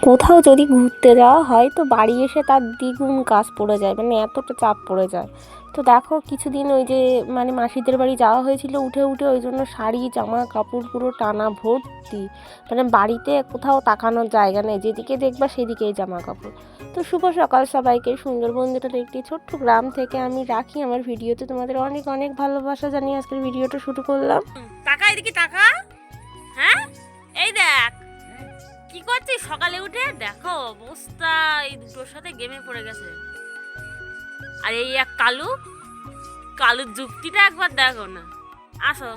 কোথাও যদি ঘুরতে যাওয়া হয় তো বাড়ি এসে তার দ্বিগুণ কাজ পড়ে যায়, মানে এতটা চাপ পড়ে যায়। তো দেখো কিছুদিন ওই যে মানে মাসিদের বাড়ি যাওয়া হয়েছিল উঠে উঠে, ওই জন্য শাড়ি জামা কাপড় পুরো টানা ভর্তি, মানে বাড়িতে কোথাও তাকানোর জায়গা নেই, যেদিকে দেখবা সেদিকেই জামা কাপড়। তো শুভ সকাল সবাইকে। সুন্দরবন জেলার একটি ছোট্ট গ্রাম থেকে আমি রাখি আমার ভিডিওতে তোমাদের অনেক অনেক ভালোবাসা জানিয়ে আজকের ভিডিওটা শুরু করলাম। টাকা এদিকে টাকা। হ্যাঁ এই দেখ কি করছিস সকালে উঠে, দেখো অবস্থা এই দুটোর সাথে গেমে পড়ে গেছে। আর এই এক কালু, কালুর যুক্তিটা একবার দেখো না। আসো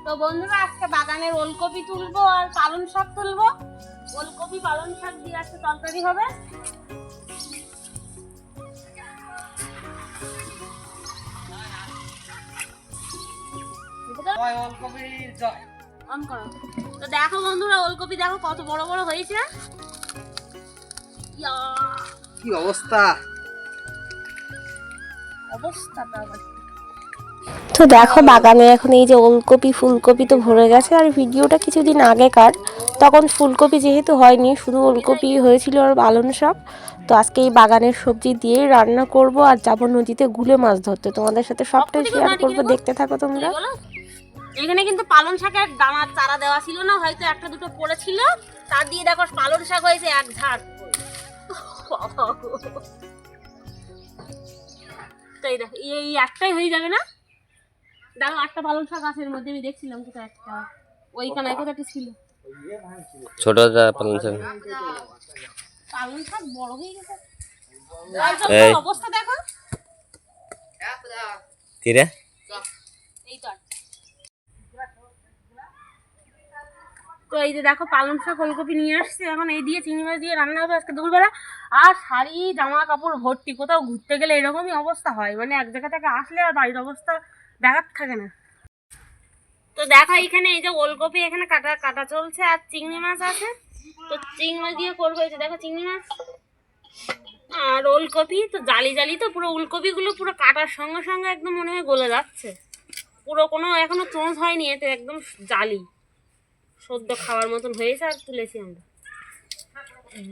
তো বন্ধুরা, আজকে বাগানের ওলকপি তুলবো আর পালং শাক তুলবো। ওলকপি পালং শাক দিয়ে আজকে তরকারি হবে। তো দেখো বন্ধুরা, ওলকপি দেখো কত বড় বড় হয়েছে। কি অবস্থা, অবস্থাটা তো দেখো বাগানে এখন এই যে ওলকপি ফুলকপি তো ভরে গেছে। আর ভিডিওটা কিছুদিন আগেকার, তখন ফুলকপি যেহেতু হয়নি, শুধু ওলকপি হয়েছিল আর পালং শাক। তো আজকে এই বাগানের সবজি দিয়েই রান্না করব আর যাবো নদীতে গুলে মাছ ধরতে। তোমাদের সাথে সবটাই শেয়ার করবো, দেখতে থাকো তোমরা। এখানে কিন্তু পালং শাকের দানার চারা দেওয়া ছিল না, হয়তো একটা দুটো পড়েছিল, তার দিয়ে দেখো পালং শাক হয়েছে এক ঝাড়। তো এই দেখো এই একটাই হয়ে যাবে না, দেখো একটা পালং শাক আছে এর মধ্যে, আমি দেখছিলাম কোথায় একটা, ওইখানে কোথায় একটা ছিল ছোট পালং শাক। পালং শাক বড় হয়ে গেছে। অবস্থা দেখো কি রে, এই তো এই যে দেখো পালং শাক ওলকপি নিয়ে আসছে, এখন এই দিয়ে চিংড়ি মাছ দিয়ে রান্না হবে আজকে দুপুরবেলা। আর শাড়ি জামা কাপড় ভর্তি, কোথাও ঘুরতে গেলে এরকমই অবস্থা হয়, মানে এক জায়গা থেকে আসলে আর বাড়ির অবস্থা দেখার থাকে না। তো দেখো এখানে এই যে ওলকপি এখানে কাটা কাটা চলছে, আর চিংড়ি মাছ আছে, তো চিংড়ি মাছ দিয়ে করবো। এই যে দেখো চিংড়ি মাছ আর ওলকপি, তো জালি জালি, তো পুরো ওলকপিগুলো পুরো কাটার সঙ্গে সঙ্গে একদম মনে হয় গলে যাচ্ছে, পুরো কোনো এখনো চোঁচ হয়নি, এতে একদম জালি সদ্য খাওয়ার মতন হয়েছে। আর তুলেছি আমরা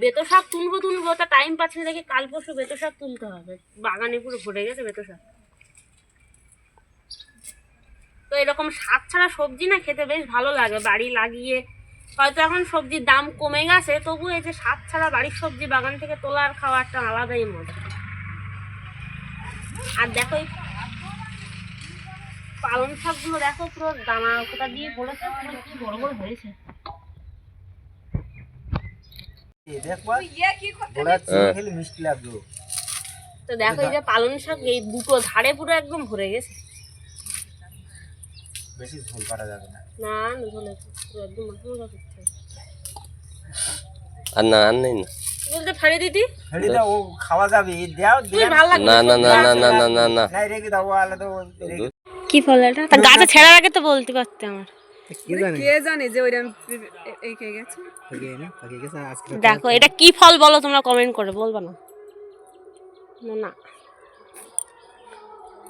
বেতো শাক তুলবো, তা টাইম পাচ্ছি না দেখে, কাল পরশু বেতো শাক তুলতে হবে, বাগানে পুরো ভরে গেছে বেতো শাক। তো এরকম শাক ছাড়া সবজি না খেতে বেশ ভালো লাগে, বাড়ি লাগিয়ে। হয়তো এখন সবজির দাম কমে গেছে, তবু এই যে শাক ছাড়া বাড়ির সবজি বাগান থেকে তোলা আর খাওয়া একটা আলাদাই মজা। আর দেখো এই পালং শাকগুলো দেখো পুরো দানা কোথা দিয়ে পড়েছে, পুরো কি বড় বড় হয়েছে। তো দেখো এই যে পালং শাক এই দুটো ধারে পুরো একদম ভরে গেছে। বেশি ঝোল করা যাবে না, না ঝোল পুরো একদম মাখা মাখা করতে হবে। আর না আর নেই না বলতে ফাড়ি দিতি, ফেলে দাও, ও খাওয়া যাবে, দাও তুই ভালো লাগে না না না না না না না না নাই, রেখে দাও, আলে তো কি ফল এটা, তা গাছে ছেড়ার আগে তো বলতে পারতে আমার। কে জানে যে ওইরকম এই খেয়ে গেছে। দেখো এটা কি ফল বলো তোমরা কমেন্ট করে, বলবা না না।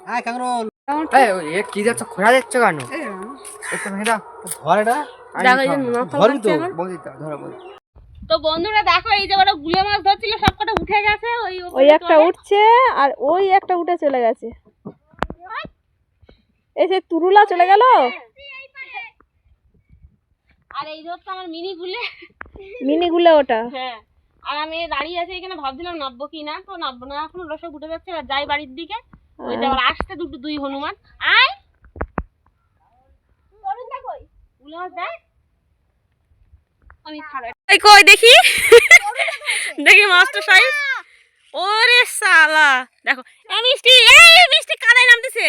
হ্যাঁ কাঁকরোল, এই কি যাচ্ছে খোঁড়া যাচ্ছে কেন? একটু মেরা ধর এটা, দেখো এই যে নোনা ফল ধরবি তো, খাচ্ছে আমার। বলি তো ধরো বলি। তো বন্ধুরা দেখো এই যে ওরা গুলে মাছ ধরছিল, সবকটা উঠে গেছে, ওই একটা উঠছে আর ওই একটা উঠে চলে গেছে, এই যে তুরুলা চলে গেল। আর এই যে হচ্ছে আমার মিনি গুলে ওটা। হ্যাঁ, আর আমি দাঁড়িয়ে আছি এখানে, ভাবছিলাম নামবো কি না, তো নামবো না, এখন ওরা সব উঠে যাচ্ছে, আর যাই বাড়ির দিকে। ওই যে আবার আসতে দুই হনুমান আয় গুলে মাছ দেখ, আমি ছাড়াই কই দেখি দেখি মাছটা সাইজ। ওরে শালা দেখো এই মিষ্টি কাদায় নামতেছে।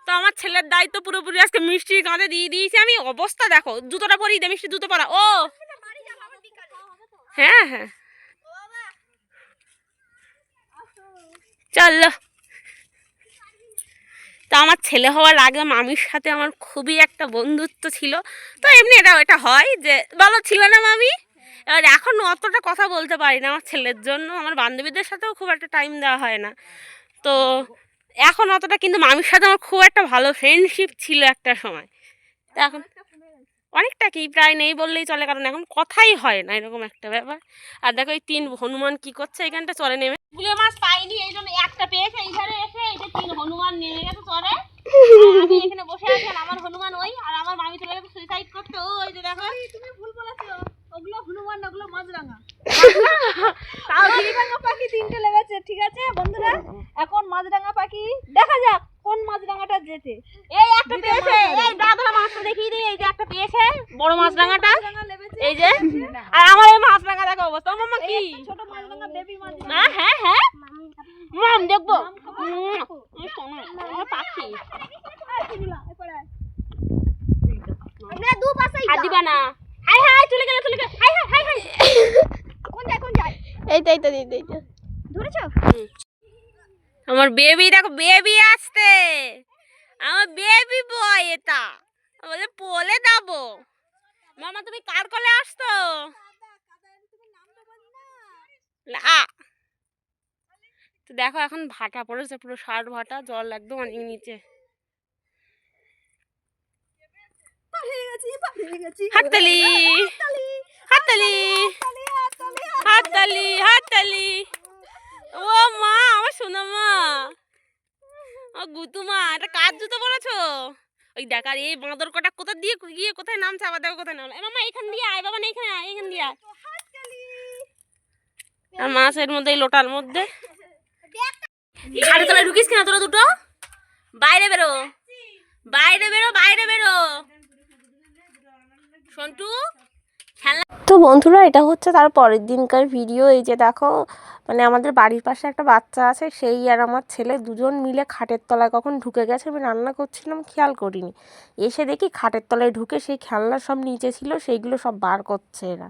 তো আমার ছেলের দায়িত্ব পুরোপুরি আজকে মিষ্টির কাঁধে দিয়ে দিয়েছি আমি। অবস্থা দেখো, জুতোটা পরিয়ে দে, মিষ্টি জুতো পরা। ও হ্যাঁ হ্যাঁ চল। তো আমার ছেলে হওয়ার আগে মামির সাথে আমার খুবই একটা বন্ধুত্ব ছিল। তো এমনি এটা হয় যে বলো, ছিল না মামি? এবার এখন অতটা কথা বলতে পারি না আমার ছেলের জন্য, আমার বান্ধবীদের সাথেও খুব একটা টাইম দেওয়া হয় না। তো এখন অতটা, কিন্তু মামির সাথে আমার খুব একটা ভালো ফ্রেন্ডশিপ ছিল একটা সময়। তো এখন অনেকটা কি, প্রায় নেই বললেই চলে, কারণ এখন কথাই হয় না, এরকম একটা ব্যাপার। আর দেখো এই 3 হনুমান কি করছে এখানটা চরে নেমে। গুলো মাছ পাইনি, এই জন্য একটা পেয়েছে এইখানে এসে, এই যে 3 হনুমান নেমে গেছে চরে। আর আমি এখানে বসে আছি, আর আমার হনুমান ওই, আর আমার মামি চলে গেছে সুইসাইড করতে। ওই যে দেখো, তুমি ভুল বলেছো, ওগুলো হনুমান, ওগুলো মাছরাঙা। তাও মাছরাঙা পাখি 3টে লেগেছে, ঠিক আছে বন্ধুরা। এখন মাছরাঙা পাখি দেখা যাক কোন মাছরাঙাটা জেতে। এই একটা পেয়েছে, এই দাদা মাছটা দেখিয়ে দিই, এই যে একটা পেয়েছে বড় মাছরাঙাটা, এই যে। আর আমার এই মাছরাঙা দেখো অবস্থা। মামা কি ছোট মাছরাঙা বেবি মাছরাঙা। না, হ্যাঁ হ্যাঁ মাম দেখবো। শোনো আমার পাখি আমরা দু পাশেই আর দিবা না। হাই হাই চলে গেল, চলে গেল। High high high high. কোন যায় এই তো ধরেছো? আমার বেবি দেখো, বেবি আসছে, আমার বেবি বয় এটা, বলে পোলে যাবো। মামা তুমি কার কোলে আসছো? না তো দেখো এখন ভাটা পড়েছে, পুরো 60 ভাটা, জল একদম অনেক নিচে। হাততালি হাততালি হাততালি হাততালি। ও মা, আমার সোনা মা, আমার গুতু মা, এটা কার জুতো পরেছো? ওই দেখ, আর এই বাঁদর কটা কোথা দিয়ে গিয়ে কোথায় নামছে, আবার দেখো কোথায় নামলো। মামা এখান দিয়ে আয়, বাবা না এখানে আয়, এখান দিয়ে আয়। আর মাছের মধ্যে, এই লোটার মধ্যে। খাটে তলায় ঢুকিস কিনা তোরা দুটো? বাইরে বেরো, বাইরে বেরো, বাইরে বেরো। সন্টু তো বন্ধুরা, এটা হচ্ছে তার পরের দিনকার ভিডিও। এই যে দেখো, মানে আমাদের বাড়ির পাশে একটা বাচ্চা আছে, সেই আর আমার ছেলে দুজন মিলে খাটের তলায় কখন ঢুকে গেছে, আমি রান্না করছিলাম খেয়াল করিনি। এসে দেখি খাটের তলায় ঢুকে সেই খেলনা সব নিচে ছিল, সেইগুলো সব বার করছে এরা।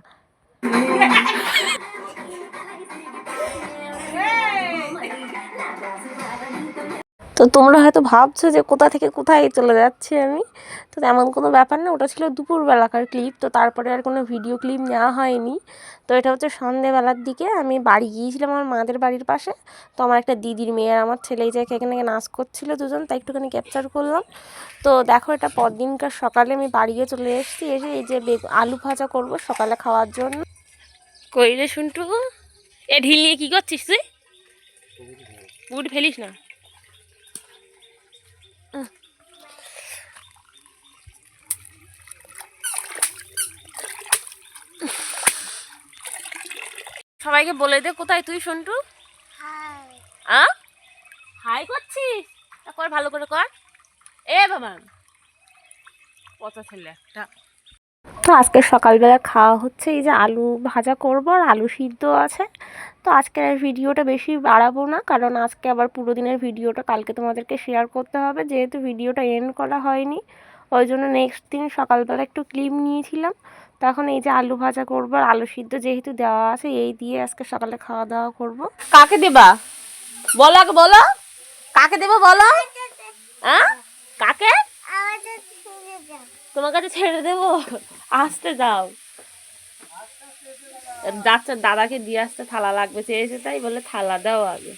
তো তোমরা হয়তো ভাবছো যে কোথা থেকে কোথায় চলে যাচ্ছি আমি, তো তেমন কোনো ব্যাপার না, ওটা ছিল দুপুরবেলাকার ক্লিপ। তো তারপরে আর কোনো ভিডিও ক্লিপ নেওয়া হয়নি। তো এটা হচ্ছে সন্ধেবেলার দিকে আমি বাড়ি গিয়েছিলাম আমার মাদের বাড়ির পাশে। তো আমার একটা দিদির মেয়ে আর আমার ছেলে যে এখানে নাচ করছিল দুজন, তাই একটুখানি ক্যাপচার করলাম। তো দেখো, এটা পরদিনকার সকালে আমি বাড়িয়ে চলে এসেছি। এসে এই যে আলু ভাজা করব সকালে খাওয়ার জন্য। কই রে সন্টু, এ ঢিল নিয়ে কি করছিস তুই? বুট ফেলিস না। সবাইকে বলে দে কোথায় তুই সন্টু। হাই করছিস, কর ভালো করে কর। এ বাবা, পচা ছেলে একটা। তো আজকে সকালবেলা খাওয়া হচ্ছে এই যে আলু ভাজা করব, আর আলু সিদ্ধ আছে। তো আজকের আর ভিডিওটা বেশি বাড়াবো না, কারণ আজকে আবার পুরো দিনের ভিডিওটা কালকে তোমাদেরকে শেয়ার করতে হবে, যেহেতু ভিডিওটা এন্ড করা হয়নি। ওই জন্য নেক্সট দিন সকালবেলা একটু ক্লিপ নিয়েছিলাম। তো এখন এই যে আলু ভাজা করবো, আর আলু সিদ্ধ যেহেতু দেওয়া আছে, এই দিয়ে আজকে সকালে খাওয়া দাওয়া করব। কাকে দেবা বলো, আগে বলো কাকে দেবো বলো। হ্যাঁ কাকে? তোমার কাছে ছেড়ে দেবো, আসতে দাও। যাচ্ছে দাদাকে দিয়ে আসতে থালা লাগবে চেয়েছে, তাই বলে থালা দাও আগে।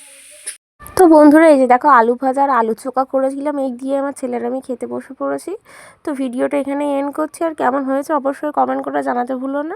তো বন্ধুরা, এই যে দেখো আলু ভাজা আর আলু চোখা করেছিলাম, এই দিয়ে আমার ছেলের আমি খেতে বসে পড়েছি। তো ভিডিওটা এখানে এন্ড করছি, আর কেমন হয়েছে অবশ্যই কমেন্ট করে জানাতে ভুলো না।